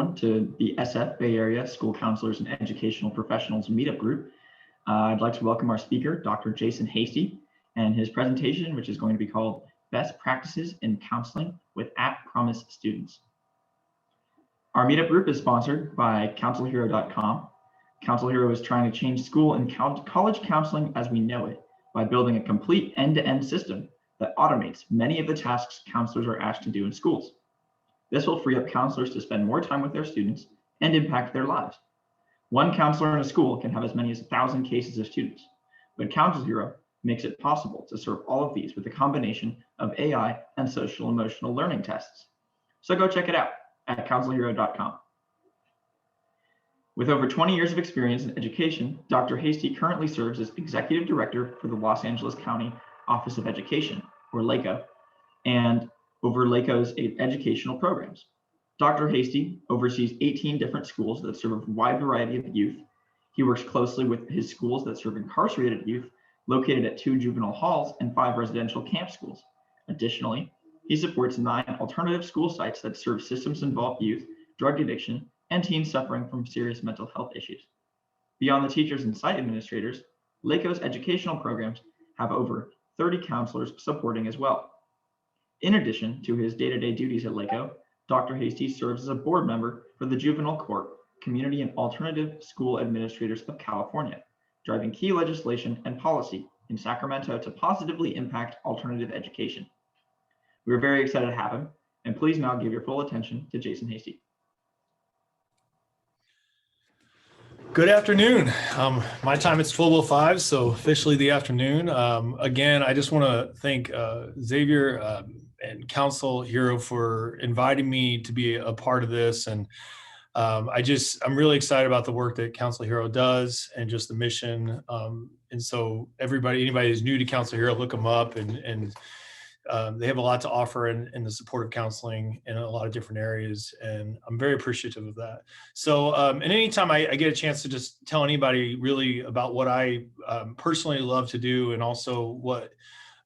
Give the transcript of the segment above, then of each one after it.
everyone to the SF Bay Area School Counselors and Educational Professionals Meetup Group. I'd like to welcome our speaker, Dr. Jason Hasty, and his presentation, which is going to be called Best Practices in Counseling with At-Promise Students. Our meetup group is sponsored by CounselHero.com. CounselHero is trying to change school and college counseling as we know it by building a complete end-to-end system that automates many of the tasks counselors are asked to do in schools. This will free up counselors to spend more time with their students and impact their lives. One counselor in a school can have as many as 1,000 cases of students, but CounselHero makes it possible to serve all of these with a combination of AI and social emotional learning tests. So go check it out at CounselHero.com. With over 20 years of experience in education, Dr. Hasty currently serves as Executive Director for the Los Angeles County Office of Education, or LACO, and over LACO's educational programs. Dr. Hasty oversees 18 different schools that serve a wide variety of youth. He works closely with his schools that serve incarcerated youth, located at 2 juvenile halls and 5 residential camp schools. Additionally, he supports 9 alternative school sites that serve systems-involved youth, drug addiction, and teens suffering from serious mental health issues. Beyond the teachers and site administrators, LACO's educational programs have over 30 counselors supporting as well. In addition to his day-to-day duties at LACO, Dr. Hasty serves as a board member for the Juvenile Court Community and Alternative School Administrators of California, driving key legislation and policy in Sacramento to positively impact alternative education. We are very excited to have him, and please now give your full attention to Jason Hasty. Good afternoon. My time it's 12:05, so officially the afternoon. Again, I just want to thank Xavier and CounselHero for inviting me to be a part of this. And I'm really excited about the work that CounselHero does and just the mission. And so anybody who's new to CounselHero, look them up, and they have a lot to offer in the supportive counseling in a lot of different areas, and I'm very appreciative of that. So, and anytime I get a chance to just tell anybody really about what I personally love to do, and also what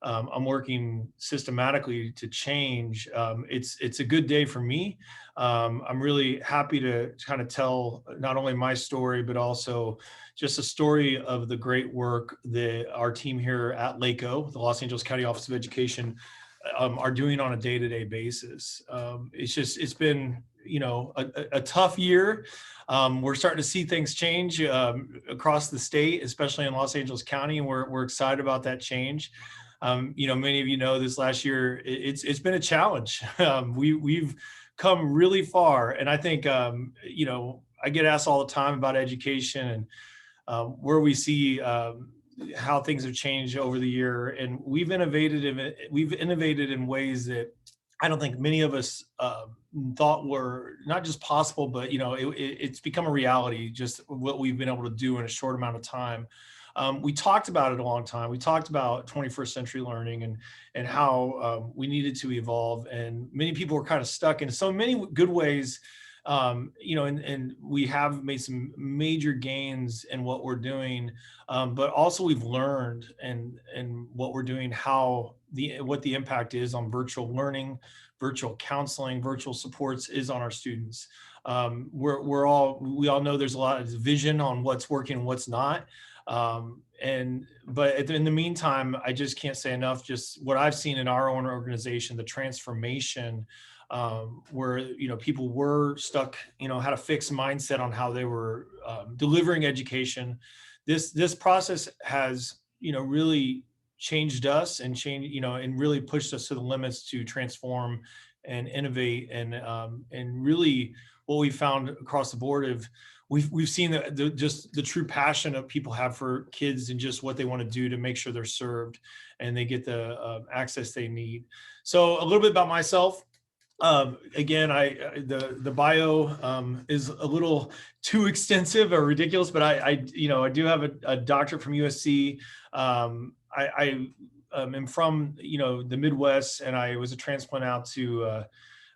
I'm working systematically to change, it's a good day for me. I'm really happy to kind of tell not only my story, but also just a story of the great work that our team here at LACO, the Los Angeles County Office of Education, are doing on a day-to-day basis. It's been, a tough year. We're starting to see things change across the state, especially in Los Angeles County, and we're excited about that change. Many of you know this last year, it's been a challenge. We've come really far, and I think, I get asked all the time about education and where we see how things have changed over the year, and we've innovated in ways that I don't think many of us thought were not just possible, but it's become a reality, just what we've been able to do in a short amount of time. We talked about it a long time. We talked about 21st century learning and how we needed to evolve, and many people were kind of stuck in so many good ways. And we have made some major gains in what we're doing, but also we've learned and what we're doing, what the impact is on virtual learning, virtual counseling, virtual supports is on our students. We all know there's a lot of vision on what's working and what's not. But in the meantime, I just can't say enough, just what I've seen in our own organization, the transformation, where, people were stuck, had a fixed mindset on how they were delivering education. This process has, really changed us and and really pushed us to the limits to transform and innovate. And really what we found across the board of, we've seen the true passion that people have for kids and just what they want to do to make sure they're served and they get the access they need. So a little bit about myself. Again, the bio is a little too extensive or ridiculous, but I do have a doctorate from USC. I am from the Midwest, and I was a transplant out to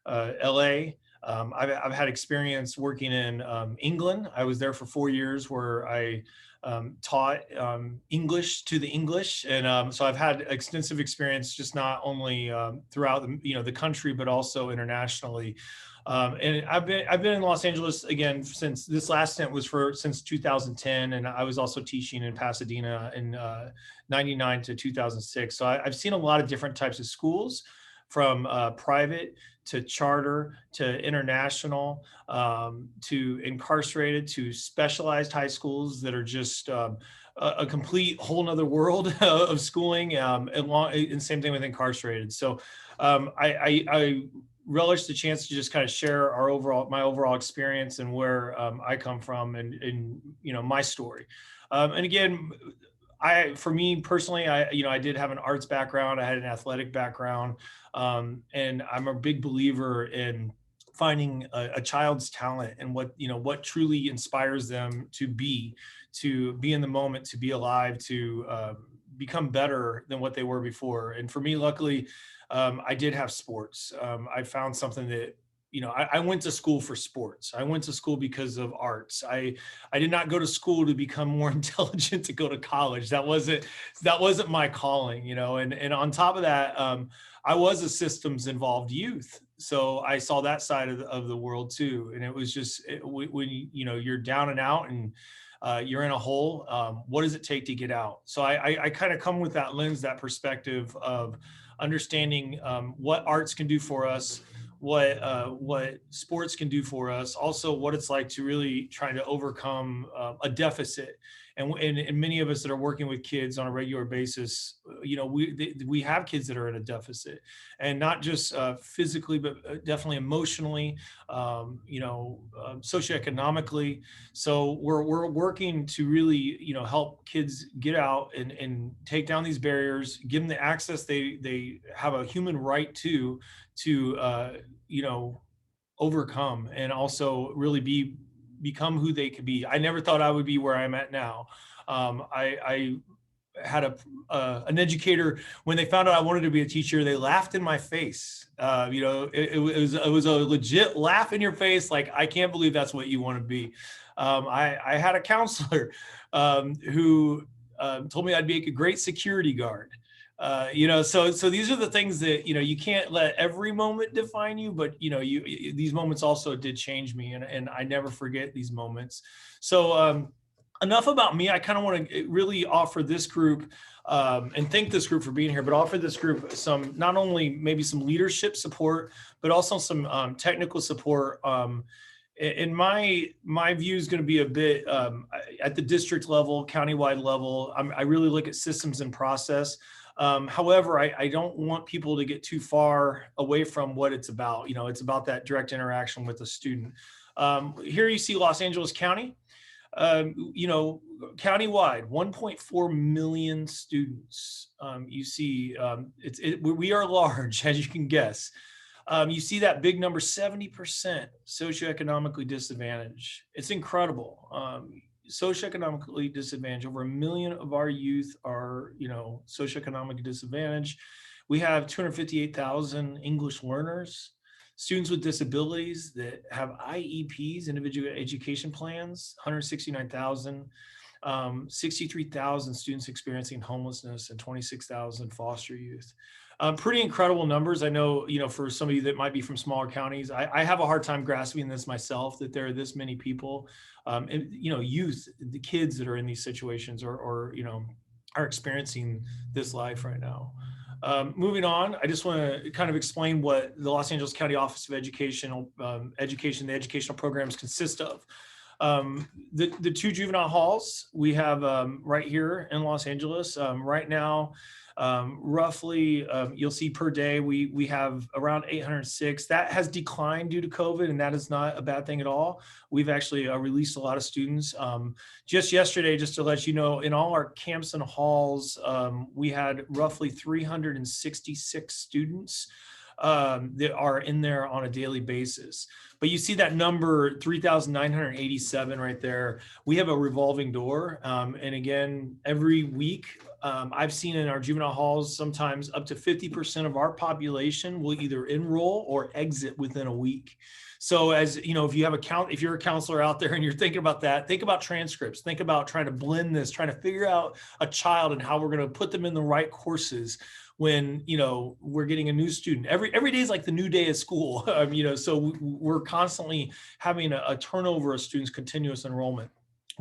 LA. I've had experience working in England. I was there for 4 years, where I taught English to the English, and so I've had extensive experience, just not only throughout the country, but also internationally. And I've been in Los Angeles again since this last stint was since 2010, and I was also teaching in Pasadena in 99 to 2006. So I've seen a lot of different types of schools, from private to charter to international, to incarcerated to specialized high schools that are just a complete whole nother world of schooling, and same thing with incarcerated. So I relish the chance to just kind of share my overall experience and where I come from, and my story. And again, for me personally, I did have an arts background. I had an athletic background, and I'm a big believer in finding a child's talent and what truly inspires them to be in the moment, to be alive, to become better than what they were before. And for me, luckily, I did have sports. I found something that, I went to school for sports. I went to school because of arts. I did not go to school to become more intelligent to go to college. That wasn't my calling, and on top of that, I was a systems involved youth. So I saw that side of the world too. And it was just, when you're down and out and you're in a hole, what does it take to get out? So I kind of come with that lens, that perspective of understanding what arts can do for us, what sports can do for us, also what it's like to really try to overcome a deficit. And many of us that are working with kids on a regular basis, we have kids that are in a deficit, and not just physically, but definitely emotionally, socioeconomically. So we're working to really, help kids get out and take down these barriers, give them the access they have a human right to overcome, and also really become who they could be. I never thought I would be where I'm at now. I had an educator, when they found out I wanted to be a teacher, they laughed in my face. It was a legit laugh in your face, like, I can't believe that's what you want to be. I had a counselor who told me I'd make a great security guard. So these are the things that, you can't let every moment define you, but, these moments also did change me, and I never forget these moments. So enough about me. I kind of want to really offer this group, and thank this group for being here, but offer this group some, not only maybe some leadership support, but also some technical support. And my view is going to be a bit at the district level, countywide level. I really look at systems and process. However, I don't want people to get too far away from what it's about. It's about that direct interaction with the student. Here you see Los Angeles County. Countywide, 1.4 million students. You see, we are large, as you can guess. You see that big number, 70% socioeconomically disadvantaged. It's incredible. Socioeconomically disadvantaged. Over 1 million of our youth are, socioeconomically disadvantaged. We have 258,000 English learners, students with disabilities that have IEPs, individual education plans, 169,000, 63,000 students experiencing homelessness, and 26,000 foster youth. Pretty incredible numbers. I know, for some of you that might be from smaller counties, I have a hard time grasping this myself, that there are this many people, and, youth, the kids that are in these situations or are experiencing this life right now. Moving on, I just want to kind of explain what the Los Angeles County Office of Educational the educational programs consist of. The two juvenile halls we have right here in Los Angeles. Right now, roughly, you'll see per day, we have around 806. That has declined due to COVID, and that is not a bad thing at all. We've actually released a lot of students. Just yesterday, just to let you know, in all our camps and halls, we had roughly 366 students that are in there on a daily basis. But you see that number, 3,987 right there. We have a revolving door. And again, every week, I've seen in our juvenile halls, sometimes up to 50% of our population will either enroll or exit within a week. So as you know, if you're a counselor out there and you're thinking about that, think about transcripts, think about trying to blend this, trying to figure out a child and how we're going to put them in the right courses. when, we're getting a new student. Every day is like the new day of school, so we're constantly having a turnover of students, continuous enrollment.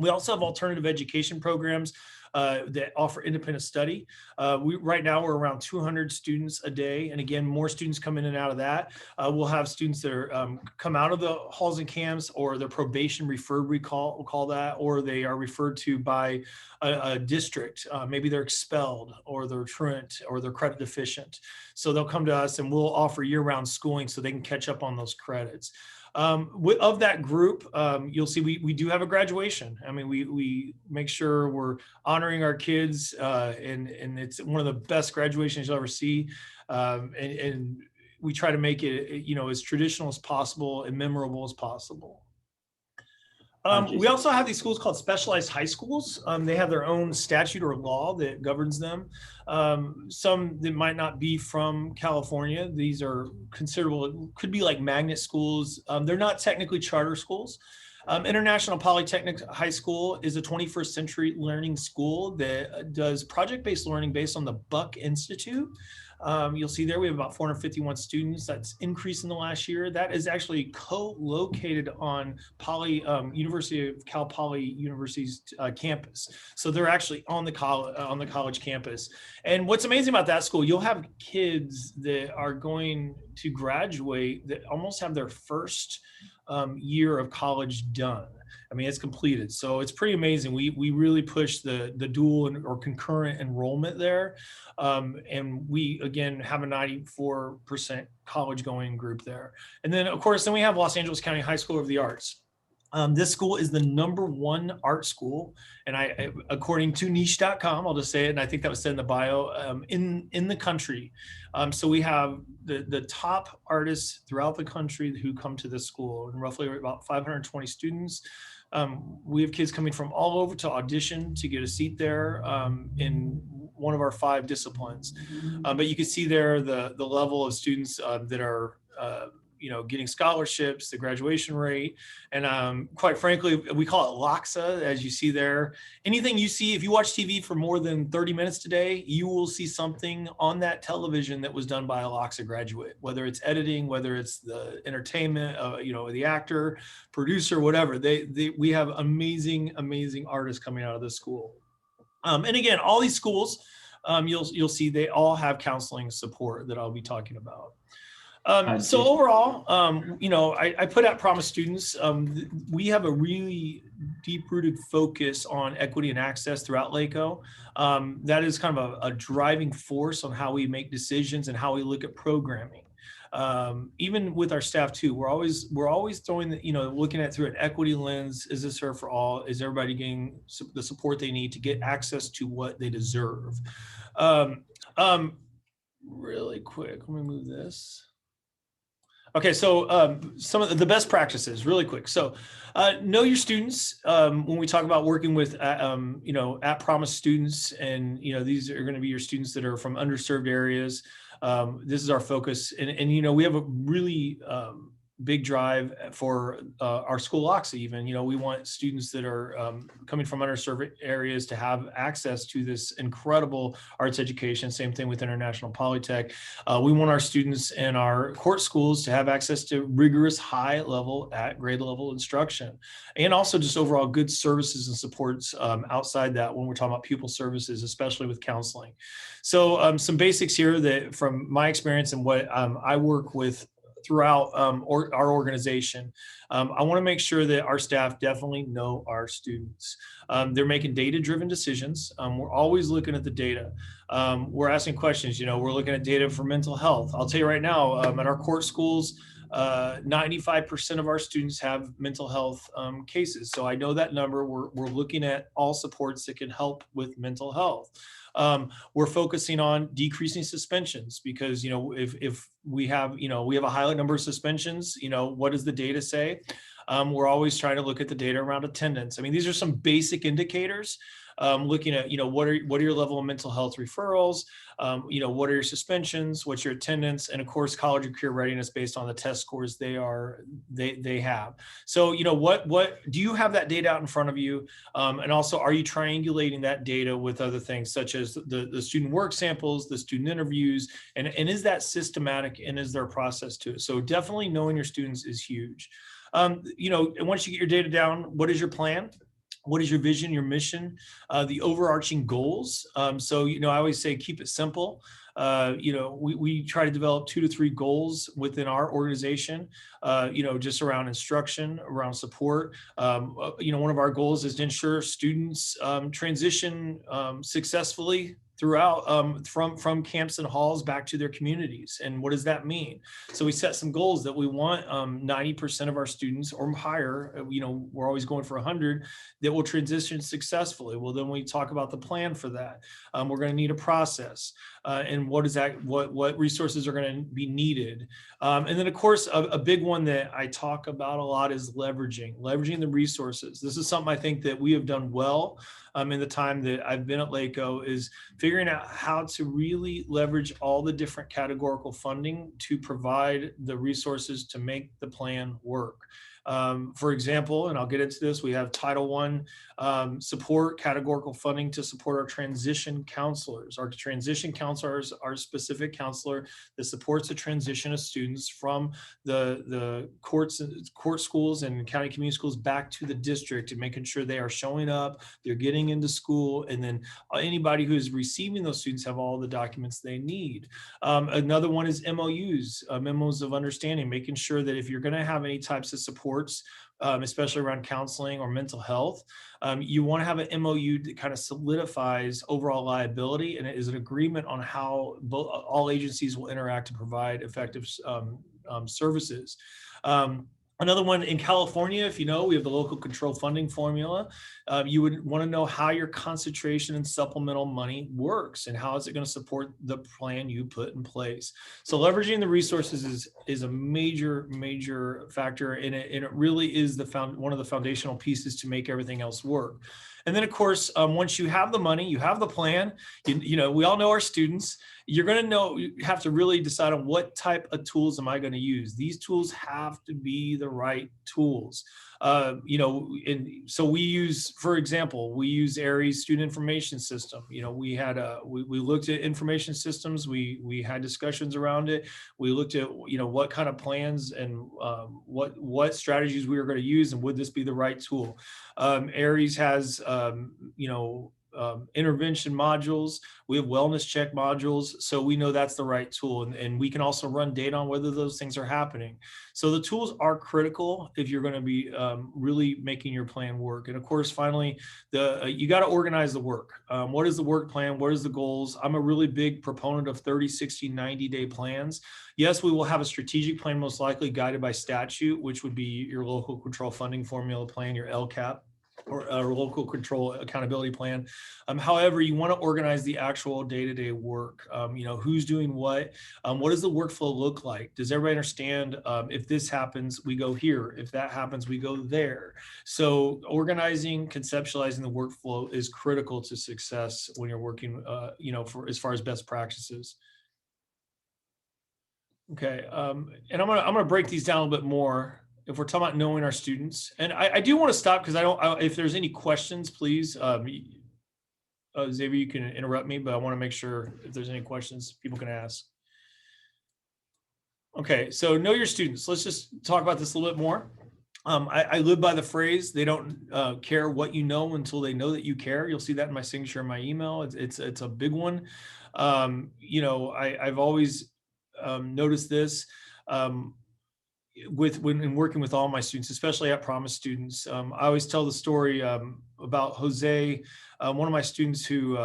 We also have alternative education programs that offer independent study. Right now we're around 200 students a day. And again, more students come in and out of that. We'll have students that are come out of the halls and camps, or their probation referred, we'll call that, or they are referred to by a district. Maybe they're expelled, or they're truant, or they're credit deficient. So they'll come to us and we'll offer year-round schooling so they can catch up on those credits. Of that group, you'll see we do have a graduation. I mean, we make sure we're honoring our kids, and it's one of the best graduations you'll ever see. And we try to make it, as traditional as possible and memorable as possible. We also have these schools called specialized high schools. They have their own statute or law that governs them. Some that might not be from California. These are considerable, could be like magnet schools. They're not technically charter schools. International Polytechnic High School is a 21st century learning school that does project-based learning based on the Buck Institute. You'll see there we have about 451 students. That's increased in the last year. That is actually co-located on University of Cal Poly University's campus. So they're actually on the college campus. And what's amazing about that school, you'll have kids that are going to graduate that almost have their first year of college done. I mean, it's completed. So it's pretty amazing. We really push the dual or concurrent enrollment there. And we, again, have a 94% college going group there. And then, of course, we have Los Angeles County High School of the Arts. This school is the #1 art school. And according to niche.com, I'll just say it, and I think that was said in the bio, in the country. So we have the top artists throughout the country who come to this school, and roughly about 520 students. We have kids coming from all over to audition to get a seat there in one of our 5 disciplines. But you can see there the level of students that are getting scholarships, the graduation rate, and quite frankly, we call it LOXA, as you see there. Anything you see, if you watch TV for more than 30 minutes today, you will see something on that television that was done by a LOXA graduate, whether it's editing, whether it's the entertainment, the actor, producer, whatever. We have amazing artists coming out of this school. And again, all these schools, you'll see they all have counseling support that I'll be talking about. So overall, I put out Promise students. We have a really deep-rooted focus on equity and access throughout LACO. That is kind of a driving force on how we make decisions and how we look at programming. Even with our staff too, we're always throwing looking at through an equity lens. Is this fair for all? Is everybody getting the support they need to get access to what they deserve? Really quick, let me move this. Okay, so some of the best practices, really quick. So know your students. When we talk about working with, at Promise students, and, these are going to be your students that are from underserved areas. This is our focus. And we have a really big drive for our school LOXA even. We want students that are coming from underserved areas to have access to this incredible arts education. Same thing with International Polytech. We want our students in our court schools to have access to rigorous high level at grade level instruction, and also just overall good services and supports outside that when we're talking about pupil services, especially with counseling. So some basics here that from my experience and what I work with throughout our organization. I want to make sure that our staff definitely know our students. They're making data-driven decisions. We're always looking at the data. We're asking questions. We're looking at data for mental health. I'll tell you right now, at our court schools, 95% of our students have mental health cases. So I know that number. We're looking at all supports that can help with mental health. We're focusing on decreasing suspensions because, if we have a high number of suspensions, what does the data say? We're always trying to look at the data around attendance. I mean, these are some basic indicators. Looking at, what are your level of mental health referrals? What are your suspensions? What's your attendance? And of course, college or career readiness based on the test scores they have. So, what do you have that data out in front of you? And also, are you triangulating that data with other things such as the student work samples, the student interviews, and is that systematic, and is there a process to it? So definitely knowing your students is huge. And once you get your data down, what is your plan? What is your vision, your mission, the overarching goals? I always say keep it simple. We try to develop 2 to 3 goals within our organization, just around instruction, around support. One of our goals is to ensure students transition successfully throughout from camps and halls back to their communities. And what does that mean? So we set some goals that we want 90% of our students or higher, we're always going for 100, that will transition successfully. Well, then we talk about the plan for that. We're going to need a process. And what is that? What resources are going to be needed? And then, of course, a big one that I talk about a lot is leveraging the resources. This is something I think that we have done well in the time that I've been at LACO, is figuring out how to really leverage all the different categorical funding to provide the resources to make the plan work. For example, and I'll get into this, we have Title I support, categorical funding to support our transition counselors. Our transition counselors are a specific counselor that supports the transition of students from the court schools and county community schools back to the district, and making sure they are showing up, they're getting into school, and then anybody who is receiving those students have all the documents they need. Another one is MOUs, memos of understanding, making sure that if you're going to have any types of supports, especially around counseling or mental health, you want to have an MOU that kind of solidifies overall liability, and it is an agreement on how all agencies will interact to provide effective services. Another one in California, if we have the local control funding formula. You would want to know how your concentration and supplemental money works, and how is it going to support the plan you put in place. So leveraging the resources is a major factor, and it really is one of the foundational pieces to make everything else work. And then, of course, once you have the money, you have the plan, we all know our students, you're going to you have to really decide on what type of tools am I going to use. These tools have to be the right tools. And so we use, for example, we use Aries Student Information System. We looked at information systems. We had discussions around it. We looked at, what kind of plans and what strategies we were going to use, and would this be the right tool? Aries has, intervention modules. We have wellness check modules. So we know that's the right tool. And we can also run data on whether those things are happening. So the tools are critical if you're going to be really making your plan work. And of course, finally, you got to organize the work. What is the work plan? What is the goals? I'm a really big proponent of 30, 60, 90-day plans. Yes, we will have a strategic plan, most likely guided by statute, which would be your local control funding formula plan, your LCAP, or a local control accountability plan. However, you want to organize the actual day-to-day work. Who's doing what? What does the workflow look like? Does everybody understand if this happens, we go here. If that happens, we go there. So organizing, conceptualizing the workflow is critical to success when you're working, for as far as best practices. Okay, and I'm gonna break these down a little bit more. If we're talking about knowing our students, and I do want to stop because if there's any questions, please, Xavier, you can interrupt me, but I want to make sure if there's any questions people can ask. Okay, so know your students. Let's just talk about this a little bit more. I live by the phrase, they don't care what you know until they know that you care. You'll see that in my signature in my email. It's a big one. I've always noticed this. When working with all my students, especially at Promise students, I always tell the story about Jose, one of my students who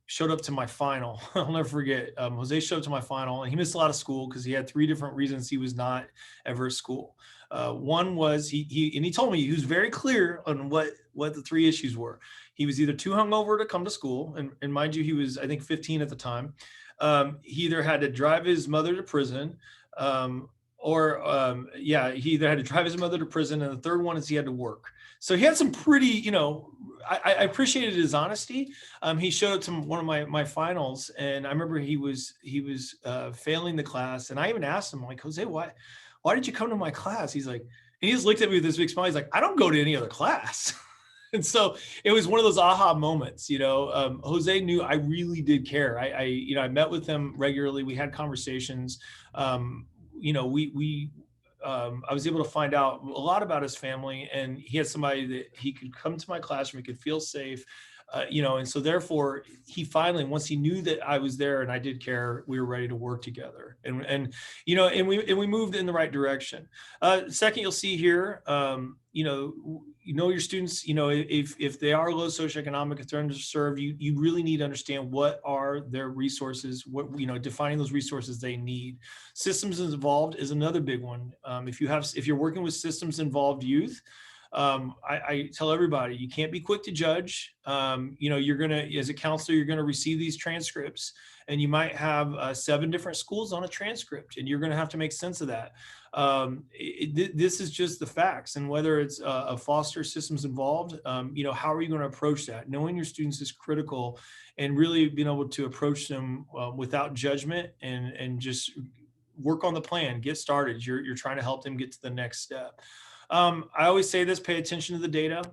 showed up to my final. I'll never forget. Jose showed up to my final, and he missed a lot of school because he had 3 different reasons he was not ever at school. One was he told me, he was very clear on what the 3 issues were. He was either too hungover to come to school, and mind you, he was, I think, 15 at the time. He either had to drive his mother to prison, Yeah, he either had to drive his mother to prison, and the third one is he had to work. So he had some pretty, I appreciated his honesty. He showed up to one of my finals, and I remember he was failing the class, and I even asked him, like, Jose, why did you come to my class? He's like, and he just looked at me with this big smile. He's like, I don't go to any other class. And so it was one of those aha moments, Jose knew I really did care. I met with him regularly. We had conversations. I was able to find out a lot about his family, and he had somebody that he could come to my classroom, he could feel safe, and so therefore he finally, once he knew that I was there and I did care, we were ready to work together, and we moved in the right direction. Second, you'll see here, your students, if they are low socioeconomic, if they're underserved, you really need to understand what are their resources, defining those resources they need. Systems involved is another big one. If you're working with systems involved youth, I tell everybody, you can't be quick to judge. As a counselor, you're gonna receive these transcripts, and you might have 7 different schools on a transcript, and you're gonna have to make sense of that. This is just the facts, and whether it's a foster systems involved, how are you going to approach that? Knowing your students is critical, and really being able to approach them without judgment and just work on the plan, get started. You're trying to help them get to the next step. I always say this: pay attention to the data.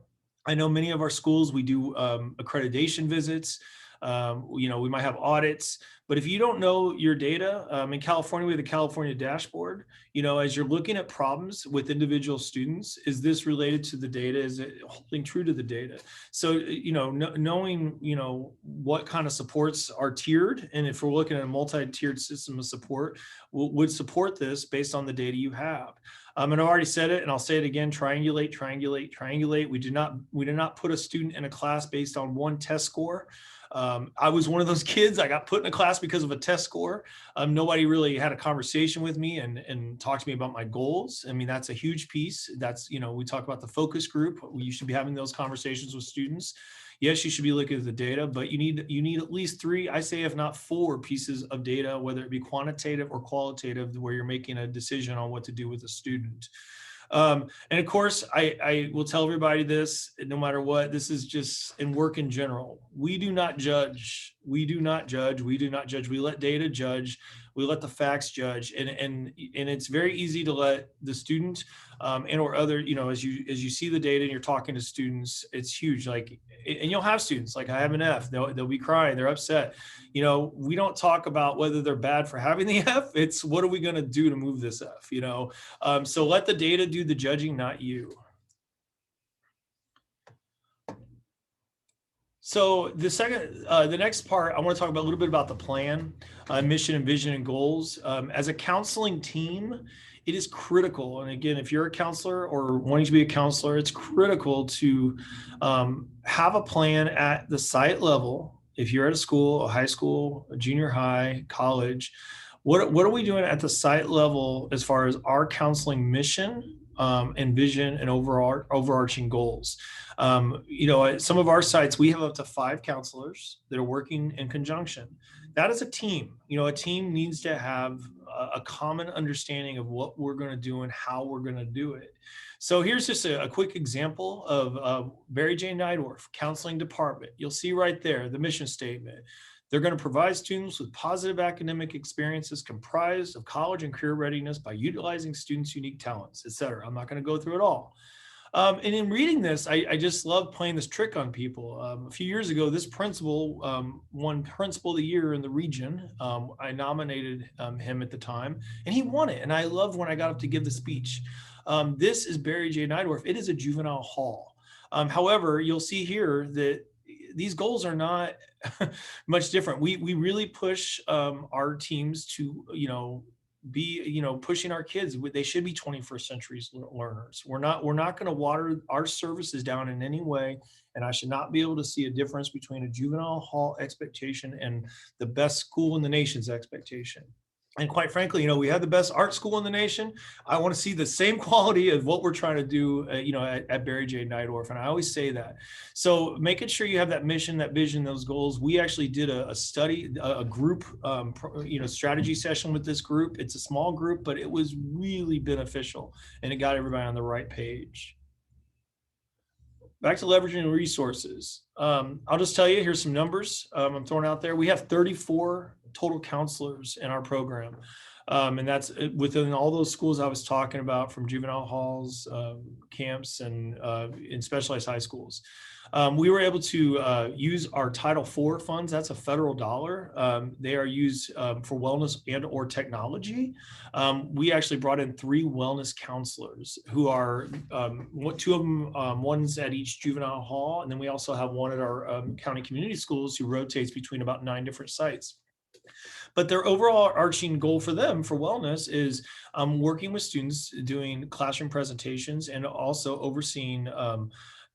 I know many of our schools, we do accreditation visits. We might have audits, but if you don't know your data, in California, we have the California dashboard. As you're looking at problems with individual students, is this related to the data? Is it holding true to the data? So, knowing, what kind of supports are tiered, and if we're looking at a multi-tiered system of support, would support this based on the data you have. And I've already said it, and I'll say it again: triangulate, triangulate, triangulate. We did not put a student in a class based on one test score. I was one of those kids. I got put in a class because of a test score. Nobody really had a conversation with me and talked to me about my goals. I mean, that's a huge piece. That's, we talk about the focus group. You should be having those conversations with students. Yes, you should be looking at the data, but you need at least 3, I say, if not 4 pieces of data, whether it be quantitative or qualitative, where you're making a decision on what to do with a student. And of course, I will tell everybody this, no matter what, this is just in work in general. We do not judge. We do not judge. We do not judge. We let data judge. We let the facts judge. And it's very easy to let the student and or other, as you see the data and you're talking to students, it's huge. Like, and you'll have students, like I have an F, they'll be crying, they're upset. We don't talk about whether they're bad for having the F. It's what are we going to do to move this F, so let the data do the judging, not you. So the next part, I want to talk about a little bit about the plan, mission and vision and goals. As a counseling team, it is critical. And again, if you're a counselor or wanting to be a counselor, it's critical to have a plan at the site level. If you're at a school, a high school, a junior high, college, what are we doing at the site level as far as our counseling mission and vision and overarching goals? At some of our sites, we have up to 5 counselors that are working in conjunction. That is a team. A team needs to have a common understanding of what we're going to do and how we're going to do it. So here's just a quick example of Barry J. Neidorf, counseling department. You'll see right there the mission statement. They're going to provide students with positive academic experiences comprised of college and career readiness by utilizing students' unique talents, etc. I'm not going to go through it all. And in reading this, I just love playing this trick on people. A few years ago, this principal won Principal of the Year in the region. I nominated him at the time, and he won it. And I loved when I got up to give the speech. This is Barry J. Neidorf. It is a juvenile hall. However, you'll see here that these goals are not much different. We really push our teams to, be, pushing our kids. They should be 21st century learners. We're not going to water our services down in any way. And I should not be able to see a difference between a juvenile hall expectation and the best school in the nation's expectation. And quite frankly, we have the best art school in the nation. I want to see the same quality of what we're trying to do, at Barry J. Neidorf. And I always say that. So making sure you have that mission, that vision, those goals. We actually did a study, a group, strategy session with this group. It's a small group, but it was really beneficial, and it got everybody on the right page. Back to leveraging resources. I'll just tell you, here's some numbers I'm throwing out there. We have 34 total counselors in our program. And that's within all those schools I was talking about, from juvenile halls, camps, and in specialized high schools. We were able to use our Title IV funds. That's a federal dollar. They are used for wellness and or technology. We actually brought in 3 wellness counselors who are, 2 of them, one's at each juvenile hall. And then we also have one at our county community schools who rotates between about 9 different sites. But their overall arching goal for them for wellness is working with students, doing classroom presentations, and also overseeing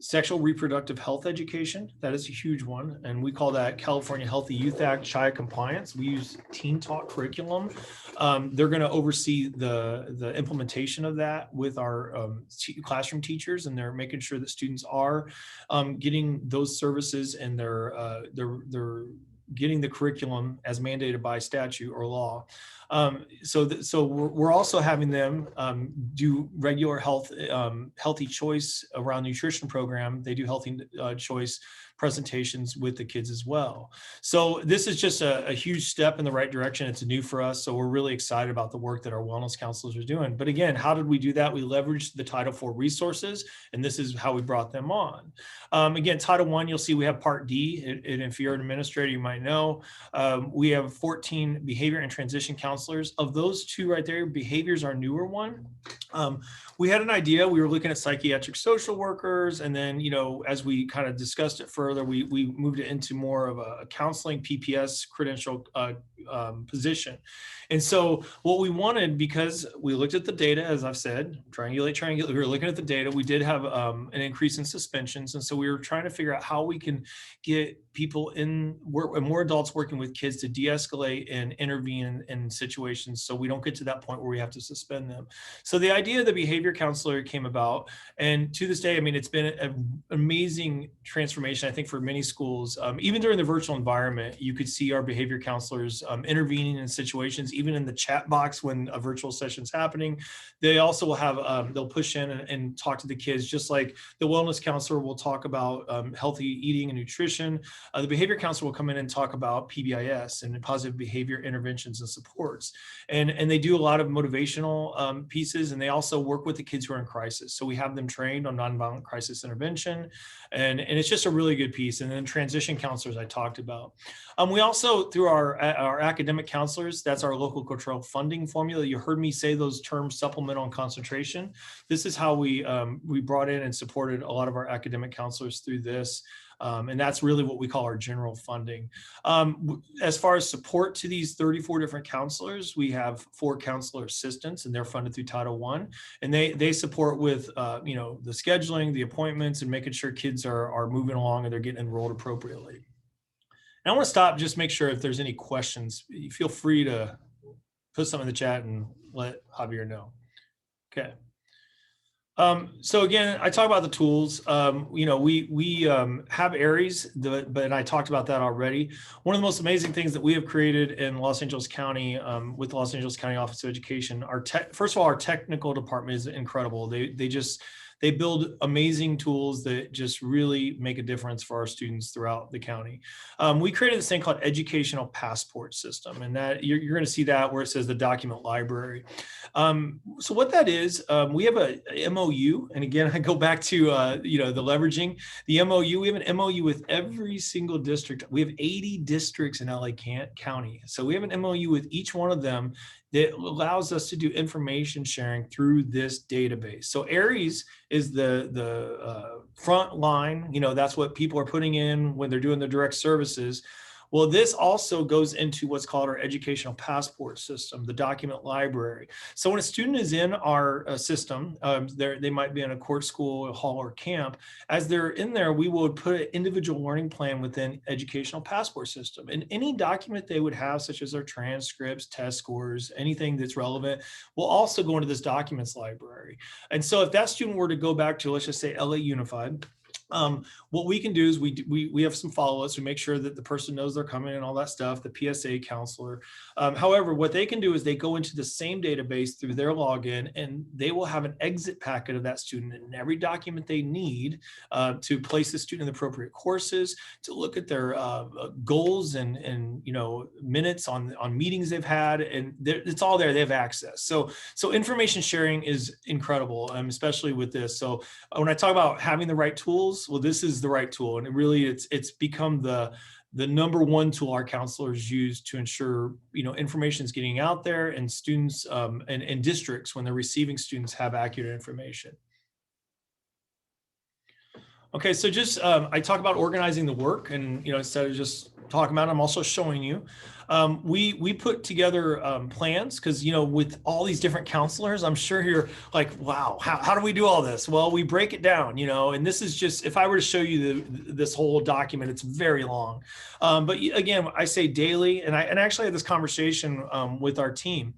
sexual reproductive health education. That is a huge one. And we call that California Healthy Youth Act CHI compliance. We use Teen Talk curriculum. They're going to oversee the implementation of that with our classroom teachers, and they're making sure that students are getting those services, and they're getting the curriculum as mandated by statute or law. So we're also having them do regular healthy choice around nutrition program. They do healthy choice presentations with the kids as well. So this is just a huge step in the right direction. It's new for us. So we're really excited about the work that our wellness counselors are doing. But again, how did we do that? We leveraged the Title IV resources, and this is how we brought them on. Again, Title I, you'll see we have Part D, and if you're an administrator, you might know, we have 14 behavior and transition counselors. Of those 2 right there, behavior is our newer one. We had an idea. We were looking at psychiatric social workers, and then, as we kind of discussed it further, we moved it into more of a counseling PPS credential position. And so what we wanted, because we looked at the data, as I've said, triangulate, we were looking at the data, we did have an increase in suspensions. And so we were trying to figure out how we can get people more adults working with kids to de-escalate and intervene in situations, so we don't get to that point where we have to suspend them. So the idea of the behavior counselor came about, and to this day, I mean, it's been an amazing transformation, I think, for many schools. Even during the virtual environment, you could see our behavior counselors intervening in situations, even in the chat box when a virtual session's happening. They also will have, they'll push in and talk to the kids, just like the wellness counselor will talk about healthy eating and nutrition. The behavior counselor will come in and talk about PBIS and positive behavior interventions and supports. And they do a lot of motivational pieces, and they also work with the kids who are in crisis. So we have them trained on nonviolent crisis intervention, and it's just a really good piece. And then transition counselors I talked about. We also, through our academic counselors, that's our local control funding formula. You heard me say those terms, supplemental and concentration. This is how we brought in and supported a lot of our academic counselors through this. And that's really what we call our general funding. As far as support to these 34 different counselors, we have 4 counselor assistants, and they're funded through Title I. And they support with, the scheduling, the appointments, and making sure kids are moving along and they're getting enrolled appropriately. And I want to stop, just make sure if there's any questions, feel free to put something in the chat and let Javier know. Okay. So again, I talk about the tools. We have Aries, but I talked about that already. One of the most amazing things that we have created in Los Angeles County with the Los Angeles County Office of Education, first of all, our technical department is incredible. They build amazing tools that just really make a difference for our students throughout the county. We created this thing called Educational Passport System, and that you're going to see that where it says the document library. So what that is, we have a MOU, and again, I go back to the leveraging the MOU. We have an MOU with every single district. We have 80 districts in LA County, so we have an MOU with each one of them that allows us to do information sharing through this database. So Aries is the front line. That's what people are putting in when they're doing the direct services. Well, this also goes into what's called our educational passport system, the document library. So when a student is in our system, they might be in a court, school, hall, or camp. As they're in there, we would put an individual learning plan within educational passport system. And any document they would have, such as their transcripts, test scores, anything that's relevant, will also go into this documents library. And so if that student were to go back to, let's just say, LA Unified, what we can do is we have some follow-ups. We make sure that the person knows they're coming and all that stuff, the PSA counselor. However, what they can do is they go into the same database through their login, and they will have an exit packet of that student and every document they need to place the student in the appropriate courses, to look at their goals and minutes on meetings they've had, and it's all there. They have access. So information sharing is incredible, especially with this. So when I talk about having the right tools, well, this is the right tool, and it's become the number one tool our counselors use to ensure information is getting out there, and students and districts, when they're receiving students, have accurate information. Okay, so just I talk about organizing the work, and instead of just talking about it, I'm also showing you. We put together plans because with all these different counselors, I'm sure you're like, wow, how do we do all this? Well, we break it down, and this is just, if I were to show you this whole document, it's very long. But again, I say daily, and I actually had this conversation with our team.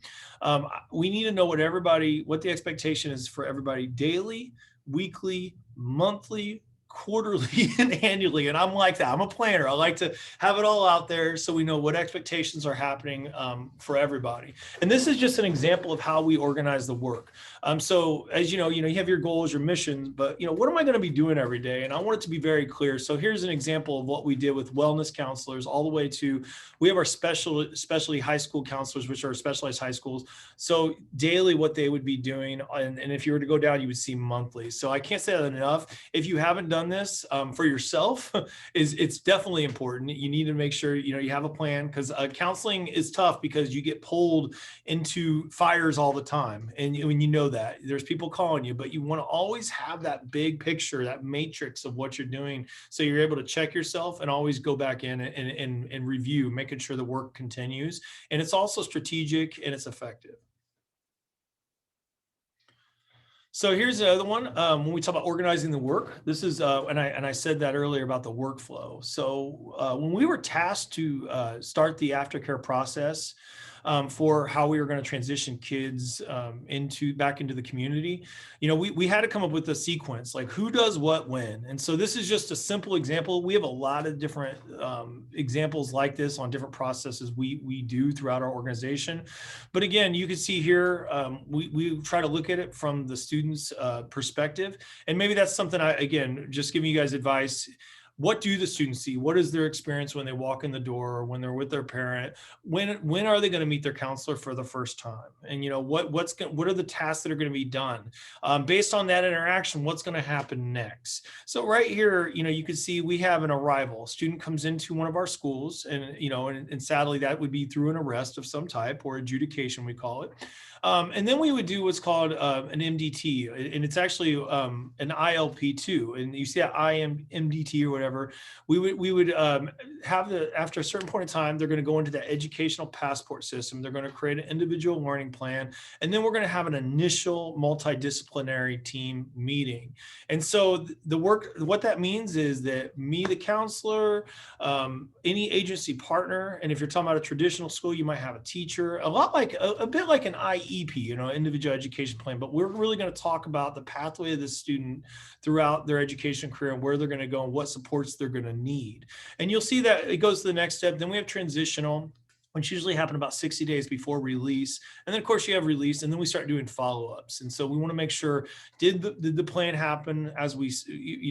We need to know what the expectation is for everybody daily, weekly, monthly, quarterly, and annually. And I'm like that. I'm a planner. I like to have it all out there so we know what expectations are happening for everybody. And this is just an example of how we organize the work. So as you know, you have your goals, your missions, but what am I going to be doing every day? And I want it to be very clear. So here's an example of what we did with wellness counselors, all the way to, we have our especially high school counselors, which are specialized high schools. So daily, what they would be doing, and if you were to go down, you would see monthly. So I can't say that enough. If you haven't done this for yourself, it's definitely important. You need to make sure you have a plan, because counseling is tough because you get pulled into fires all the time, and when that there's people calling you, but you want to always have that big picture, that matrix of what you're doing, so you're able to check yourself and always go back in and review, making sure the work continues, and it's also strategic and it's effective. So here's the other one. When we talk about organizing the work, this is, and I said that earlier about the workflow. So when we were tasked to start the aftercare process for how we were going to transition kids back into the community, we had to come up with a sequence, like who does what when. And so this is just a simple example. We have a lot of different examples like this on different processes we do throughout our organization. But again, you can see here, we try to look at it from the student's perspective. And maybe that's something again, just giving you guys advice. What do the students see? What is their experience when they walk in the door, or when they're with their parent? When are they going to meet their counselor for the first time? And what are the tasks that are going to be done? Based on that interaction, what's going to happen next? So right here, you can see we have an arrival. A student comes into one of our schools, and and sadly that would be through an arrest of some type, or adjudication, we call it. And then we would do what's called an MDT, and it's actually an ILP2. And you see that MDT or whatever. We would have after a certain point in time, they're going to go into the educational passport system. They're going to create an individual learning plan, and then we're going to have an initial multidisciplinary team meeting. And so what that means is that me, the counselor, any agency partner, and if you're talking about a traditional school, you might have a teacher, a bit like an IEP, individual education plan, but we're really going to talk about the pathway of the student throughout their education career, and where they're going to go and what supports they're going to need. And you'll see that it goes to the next step. Then we have transitional, which usually happen about 60 days before release. And then of course you have release, and then we start doing follow-ups. And so we want to make sure, did the plan happen as we,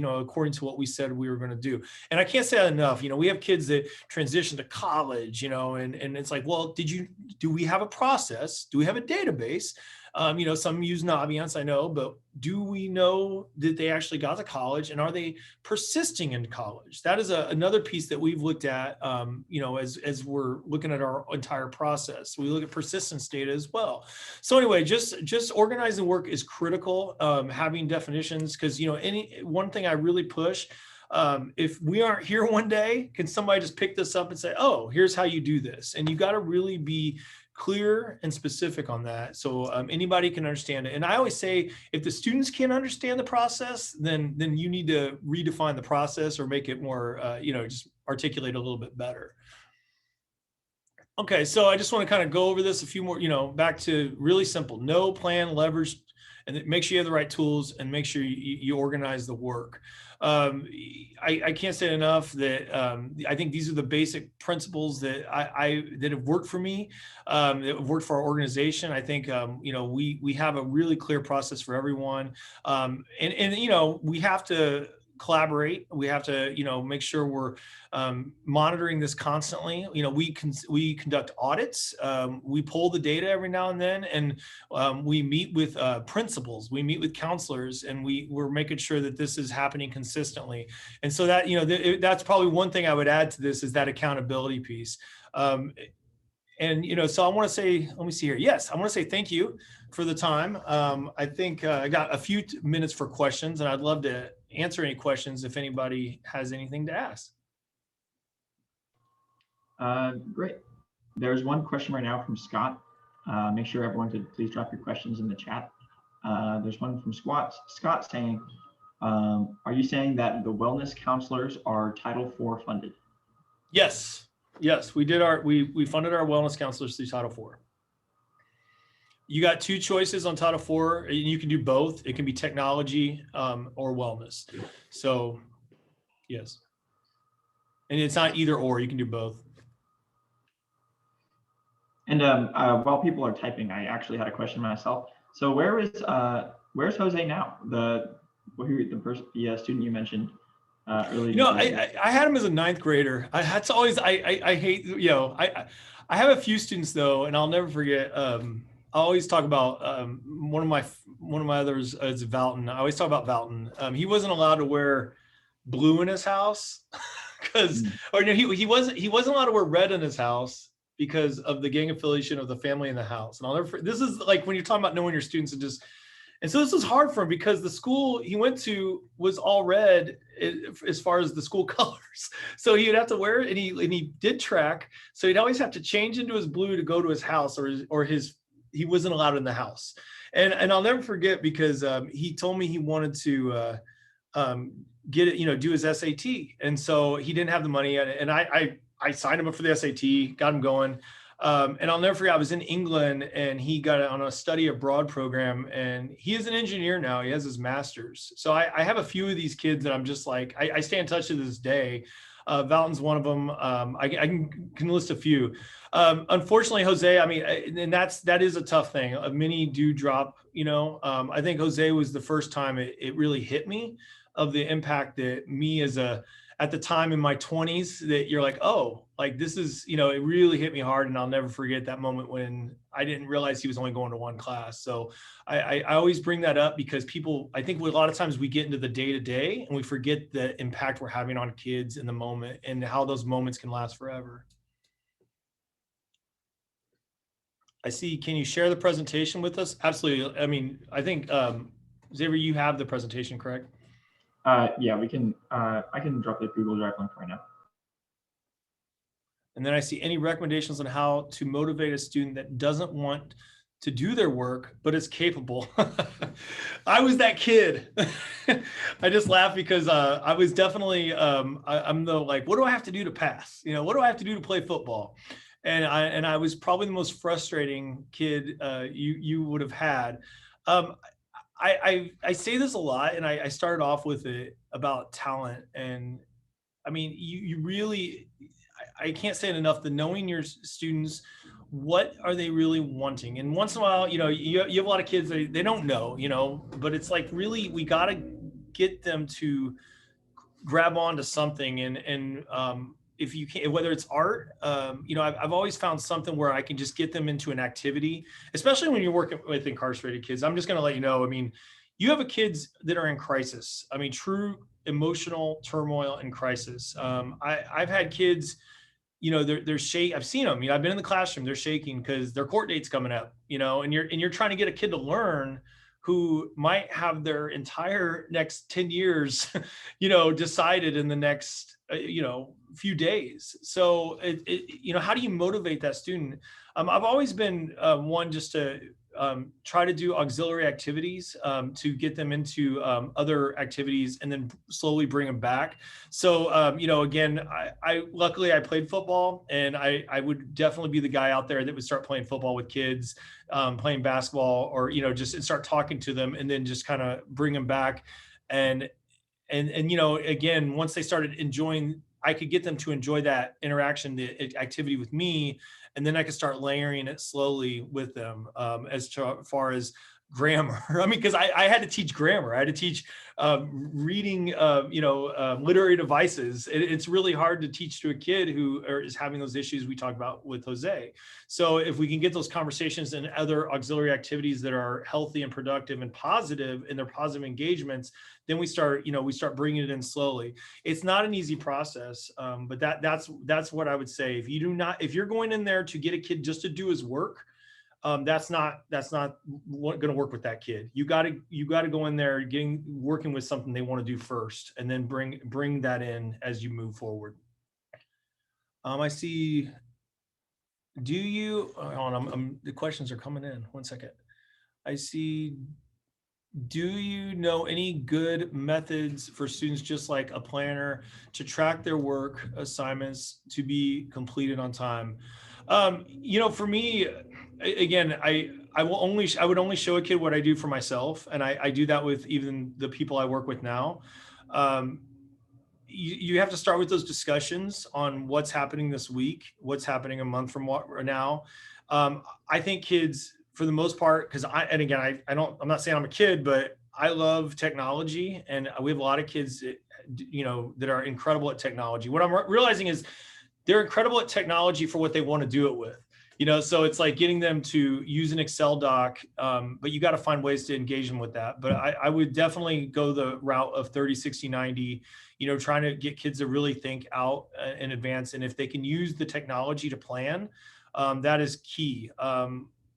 according to what we said we were going to do? And I can't say that enough. We have kids that transition to college, and it's like, well, do we have a process? Do we have a database? Some use Naviance, I know, but do we know that they actually got to college, and are they persisting in college? That is another piece that we've looked at, as we're looking at our entire process. We look at persistence data as well. So anyway, just organizing work is critical, having definitions, because, one thing I really push, If we aren't here one day, can somebody just pick this up and say, oh, here's how you do this? And you got to really be clear and specific on that, so anybody can understand it. And I always say, if the students can't understand the process, then you need to redefine the process or make it more, just articulate a little bit better. Okay, so I just want to kind of go over this a few more, back to really simple: know, plan, leverage, and make sure you have the right tools, and make sure you organize the work. I can't say enough that I think these are the basic principles that that have worked for me, that have worked for our organization. I think we have a really clear process for everyone, and we have to collaborate. We have to make sure we're monitoring this constantly. We conduct audits. We pull the data every now and then, and we meet with principals. We meet with counselors, and we're making sure that this is happening consistently. And so that that's probably one thing I would add to this, is that accountability piece. And so I want to say, let me see here. Yes, I want to say thank you for the time. I think I got a few minutes for questions, and I'd love to answer any questions if anybody has anything to ask. Great. There's one question right now from Scott. Make sure everyone could please drop your questions in the chat. There's one from Scott saying, are you saying that the wellness counselors are Title IV funded? Yes. Yes, we funded our wellness counselors through Title IV. You got two choices on Title IV, and you can do both. It can be technology or wellness. So yes. And it's not either or, you can do both. And while people are typing, I actually had a question myself. So where's Jose now? The student you mentioned earlier. I had him as a ninth grader. I hate, I have a few students though, and I'll never forget. I always talk about one of my others is Valton. I always talk about Valton. He wasn't allowed to wear blue in his house he wasn't allowed to wear red in his house because of the gang affiliation of the family in the house. And this is like when you're talking about knowing your students, and so this was hard for him because the school he went to was all red as far as the school colors. So he'd have to wear it, and he did track. So he'd always have to change into his blue to go to his house, or he wasn't allowed in the house. And I'll never forget because he told me he wanted to get it, do his SAT. And so he didn't have the money yet. And I signed him up for the SAT, got him going. And I'll never forget, I was in England, and he got on a study abroad program, and he is an engineer now. He has his master's. So I have a few of these kids that I'm just like, I stay in touch to this day. Valton's one of them. I can list a few. Unfortunately, Jose, and that is a tough thing. Many do drop, I think Jose was the first time it really hit me of the impact that me at the time in my 20s, that you're like, oh, like this is, it really hit me hard. And I'll never forget that moment when I didn't realize he was only going to one class. So I always bring that up because I think a lot of times we get into the day-to-day and we forget the impact we're having on kids in the moment and how those moments can last forever. I see, can you share the presentation with us? Absolutely. I think, Xavier, you have the presentation, correct? Yeah, we can. I can drop the Google Drive link right now. And then I see any recommendations on how to motivate a student that doesn't want to do their work, but is capable. I was that kid. I just laugh because I was definitely, I'm the like, what do I have to do to pass? What do I have to do to play football? And I was probably the most frustrating kid you would have had. I say this a lot, and I started off with it about talent. And you really, I can't say it enough, that knowing your students, what are they really wanting? And once in a while, you have a lot of kids, they don't know, but it's like, really, we got to get them to grab onto something. And if you can, whether it's art, I've always found something where I can just get them into an activity, especially when you're working with incarcerated kids. I'm just going to let you know, you have kids that are in crisis. True emotional turmoil and crisis. I've had kids, they're shaking. I've seen them, I've been in the classroom, they're shaking because their court date's coming up, and you're trying to get a kid to learn who might have their entire next 10 years, decided in the next, few days. So, how do you motivate that student? I've always been one just to try to do auxiliary activities to get them into other activities and then slowly bring them back. So, again, I luckily I played football, and I would definitely be the guy out there that would start playing football with kids, playing basketball, or, just start talking to them and then just kind of bring them back. And again, once they started enjoying, I could get them to enjoy that interaction, the activity with me, and then I could start layering it slowly with them, as far as grammar. I mean, because I had to teach grammar. I had to teach reading, literary devices. It's really hard to teach to a kid who is having those issues we talked about with Jose. So if we can get those conversations and other auxiliary activities that are healthy and productive and positive in their positive engagements, then we start bringing it in slowly. It's not an easy process, but that's what I would say. If you're going in there to get a kid just to do his work, that's not going to work with that kid. You got to go in there working with something they want to do first, and then bring that in as you move forward. I see. Do you? Hold on, the questions are coming in. 1 second. I see. Do you know any good methods for students, just like a planner, to track their work assignments to be completed on time? For me, again, I would only show a kid what I do for myself. And I do that with even the people I work with now. You have to start with those discussions on what's happening this week, what's happening a month from now. I think kids, for the most part, because I'm not saying I'm a kid, but I love technology, and we have a lot of kids that are incredible at technology. What I'm realizing is they're incredible at technology for what they want to do it with. So it's like getting them to use an Excel doc, but you got to find ways to engage them with that. But I would definitely go the route of 30, 60, 90, trying to get kids to really think out in advance. And if they can use the technology to plan, that is key.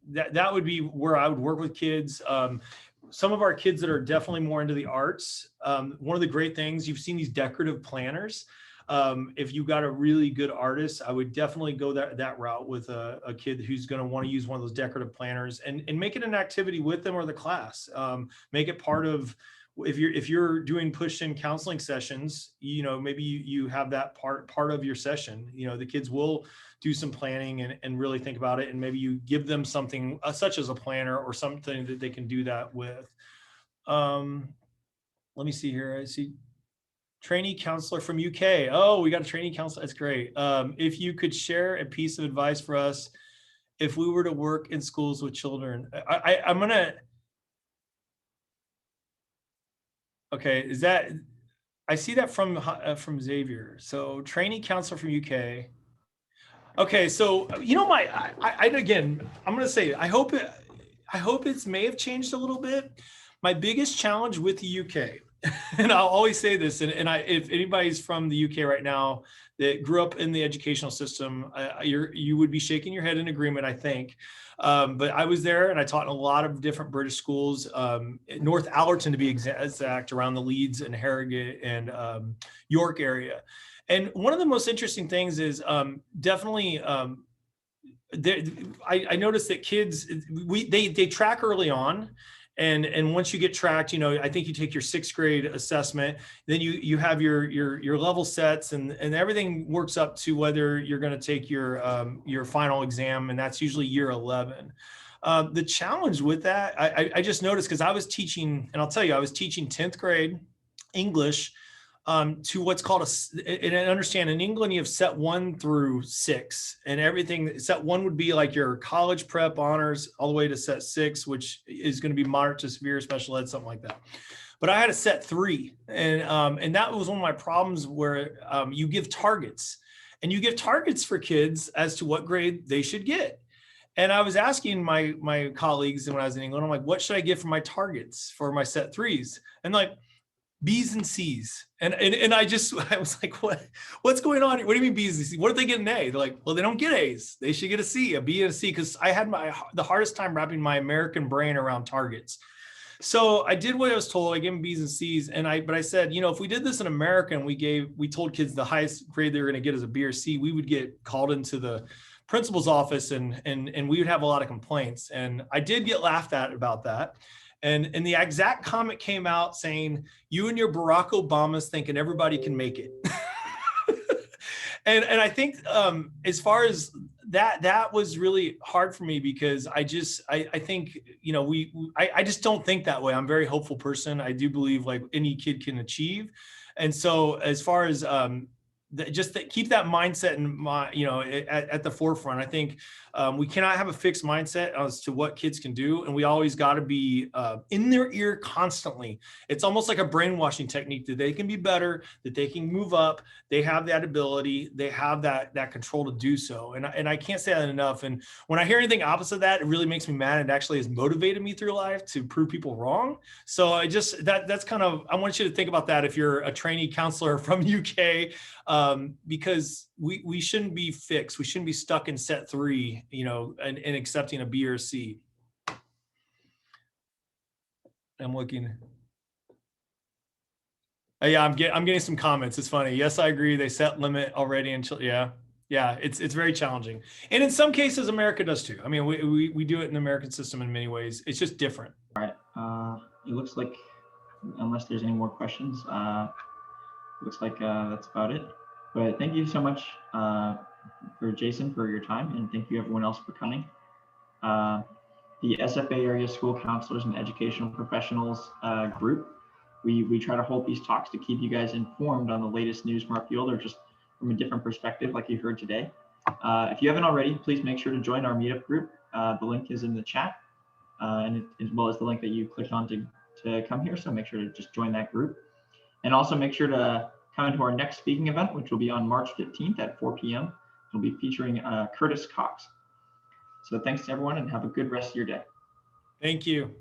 That would be where I would work with kids. Some of our kids that are definitely more into the arts, one of the great things, you've seen these decorative planners. If you got a really good artist, I would definitely go that route with a kid who's going to want to use one of those decorative planners, and make it an activity with them or the class. Make it part of, if you're doing push-in counseling sessions, maybe you have that part of your session. The kids will do some planning and really think about it, and maybe you give them something such as a planner or something that they can do that with. Let me see here. I see trainee counselor from UK. Oh, we got a trainee counselor. That's great. If you could share a piece of advice for us if we were to work in schools with children. I'm gonna. Okay, is that? I see that from Xavier. So trainee counselor from UK. Okay, so again, I'm gonna say I hope it may have changed a little bit. My biggest challenge with the UK, and I'll always say this, and if anybody's from the UK right now that grew up in the educational system, you would be shaking your head in agreement, I think. But I was there, and I taught in a lot of different British schools, North Allerton to be exact, around the Leeds and Harrogate and York area. And one of the most interesting things is definitely I noticed that kids, they track early on. And once you get tracked, I think you take your 6th grade assessment, then you have your level sets, and everything works up to whether you're going to take your final exam, and that's usually year 11. The challenge with that, I just noticed, because I was teaching, and I'll tell you, I was teaching 10th grade English to what's called and I understand in England you have set 1 through 6, and everything. Set 1 would be like your college prep honors, all the way to set 6, which is going to be moderate to severe special ed, something like that. But I had a set 3, and that was one of my problems, where you give targets, and you give targets for kids as to what grade they should get. And I was asking my colleagues when I was in England, I'm like, what should I give for my targets for my set 3s? And like, B's and C's. And I was like, what's going on here? What do you mean B's and C's? What if they get an A? They're like, well, they don't get A's. They should get a C, a B and a C. Because I had the hardest time wrapping my American brain around targets. So I did what I was told. I gave them B's and C's, but I said, if we did this in America and we told kids the highest grade they were going to get is a B or C, we would get called into the principal's office and we would have a lot of complaints. And I did get laughed at about that. And the exact comment came out saying, "You and your Barack Obamas thinking everybody can make it." and I think as far as that was really hard for me, because I think, I just don't think that way. I'm a very hopeful person. I do believe like any kid can achieve. And so as far as keep that mindset in my, at the forefront. I think we cannot have a fixed mindset as to what kids can do. And we always got to be in their ear constantly. It's almost like a brainwashing technique that they can be better, that they can move up. They have that ability. They have that control to do so. And I can't say that enough. And when I hear anything opposite of that, it really makes me mad. It actually has motivated me through life to prove people wrong. So that's kind of, I want you to think about that if you're a trainee counselor from UK, because we shouldn't be fixed. We shouldn't be stuck in set 3, and accepting a B or C. I'm looking. Yeah, I'm getting some comments. It's funny. Yes, I agree. They set limit already until, yeah, it's very challenging. And in some cases, America does too. I mean, we do it in the American system in many ways. It's just different. All right. It looks like, unless there's any more questions, looks like that's about it. But thank you so much for Jason for your time, and thank you everyone else for coming. The SFA Area School Counselors and Educational Professionals group, we try to hold these talks to keep you guys informed on the latest news from our field, or just from a different perspective like you heard today. If you haven't already, please make sure to join our meetup group. The link is in the chat, and as well as the link that you clicked on to come here. So make sure to just join that group. And also make sure to come to our next speaking event, which will be on March 15th at 4 p.m. It'll be featuring Curtis Cox. So thanks to everyone, and have a good rest of your day. Thank you.